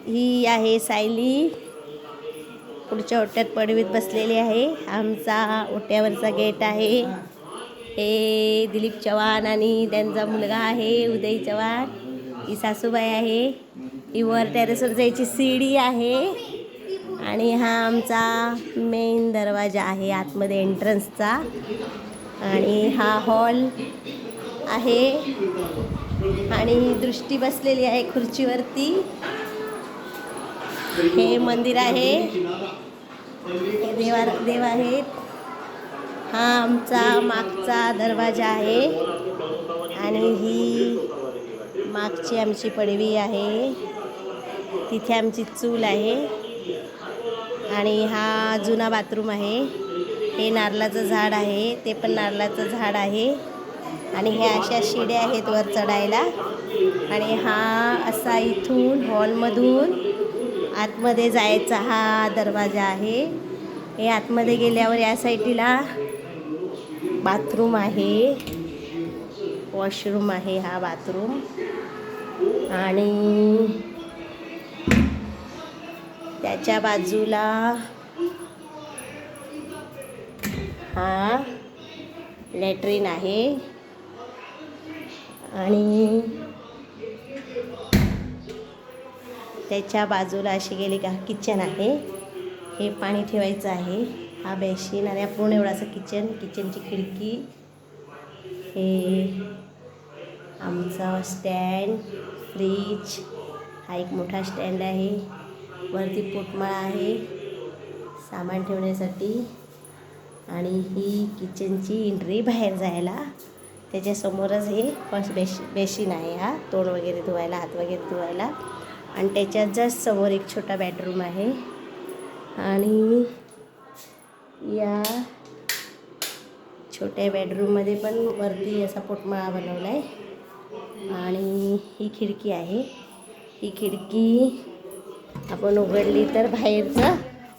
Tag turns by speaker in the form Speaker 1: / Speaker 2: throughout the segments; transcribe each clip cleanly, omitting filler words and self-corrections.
Speaker 1: ही आहे सायली, पुढच्या ओट्यात पडवीत बसलेली आहे. आमचा ओट्यावरचा गेट आहे. हे दिलीप चव्हाण आणि त्यांचा मुलगा आहे उदय चव्हाण. ही सासूबाई आहे. ही वर टेरेसवर जायची सीडी आहे. आणि हा आमचा मेन दरवाजा आहे आतमध्ये एंट्रन्सचा. आणि हा हॉल आहे. आणि दृष्टी बसलेली आहे खुर्चीवरती. हे मंदिर आहे. हे देव आहेत. हा आमचा मागचा दरवाजा आहे. आणि ही मागची आमची पडवी आहे. तिथे आमची चूल आहे. आणि हा जुना बाथरूम आहे. हे नारळाचं झाड आहे. ते पण नारळाचं झाड आहे. आणि ह्या अशा शिड्या आहेत वर चढायला. आणि हा असा इथून हॉलमधून आतमध्ये जायचा हा दरवाजा आहे. हे आतमध्ये गेल्यावर या साईडला बाथरूम आहे. वॉशरूम आहे हा बाथरूम. आणि त्याच्या बाजूला हा लॅट्रिन आहे. आणि त्याच्या बाजूला अशी गेली का किचन आहे. हे पाणी ठेवायचं आहे. हा बेसिन आणि पूर्ण एवढासा किचनची खिडकी. हे आमचा स्टँड, फ्रीज. हा एक मोठा स्टँड आहे. वरती पोटमाळा आहे सामान ठेवण्यासाठी. आणि ही किचनची एंट्री बाहेर जायला. त्याच्यासमोरच हे बेसिन आहे. हा तोंड वगैरे धुवायला, हात वगैरे धुवायला. आणि त्याच्यात जस्ट समोर एक छोटा बेडरूम आहे. आणि या छोट्या बेडरूममध्ये पण वरती असा पोटमाळा बनवला आहे. आणि ही खिडकी आहे. ही खिडकी आपण उघडली तर बाहेरचं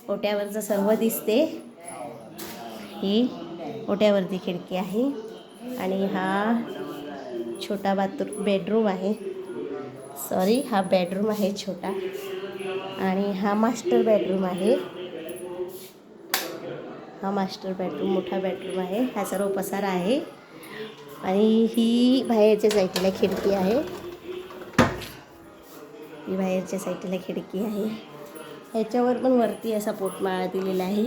Speaker 1: ओट्यावरचं सर्व दिसते. ही ओट्यावरती खिडकी आहे. आणि हा छोटा बेडरूम आहे. हा बेडरूम आहे छोटा. आणि हा मास्टर बेडरूम आहे. हा मास्टर बेडरूम मोठा बेडरूम आहे. हा सर्व पसारा आहे. आणि ही बाहेरच्या साईडला खिडकी आहे. ही बाहेरच्या साईडला खिडकी आहे. ह्याच्यावर पण वरती असा पोटमाळा दिलेला आहे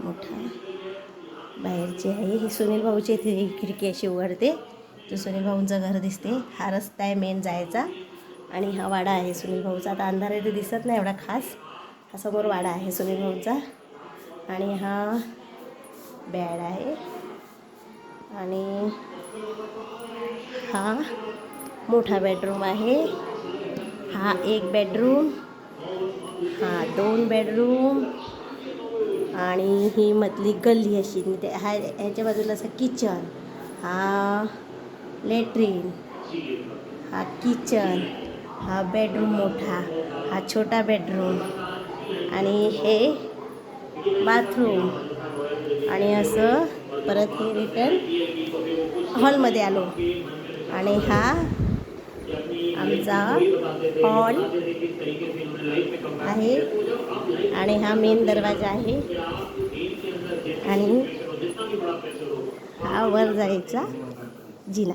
Speaker 1: मोठा. बाहेरची आहे. ही सुनील भाऊची इथे ही खिडकी अशी उघडते. तो सुनील भाऊंचं घर दिसते. हा रस्ता आहे मेन जायचा. आणि हा वाडा आहे सुनील भाऊचा. आता अंधार आहे ते दिसत नाही एवढा खास. हा समोर वाडा आहे सुनील भाऊचा. आणि हा बेड आहे. आणि हा मोठा बेडरूम आहे. हा एक बेडरूम. हा 2 बेडरूम. आणि ही मधली गल्ली अशी. ह्याच्या बाजूला असं किचन. हा लॅट्रिन. हा किचन. हा बेडरूम मोठा. हा छोटा बेडरूम. आणि हे बाथरूम. आणि असं परत हे रिटर्न हॉलमध्ये आलो. आणि हा आमचा हॉल आहे. आणि हा मेन दरवाजा आहे. आणि हा वर जायचा जिना.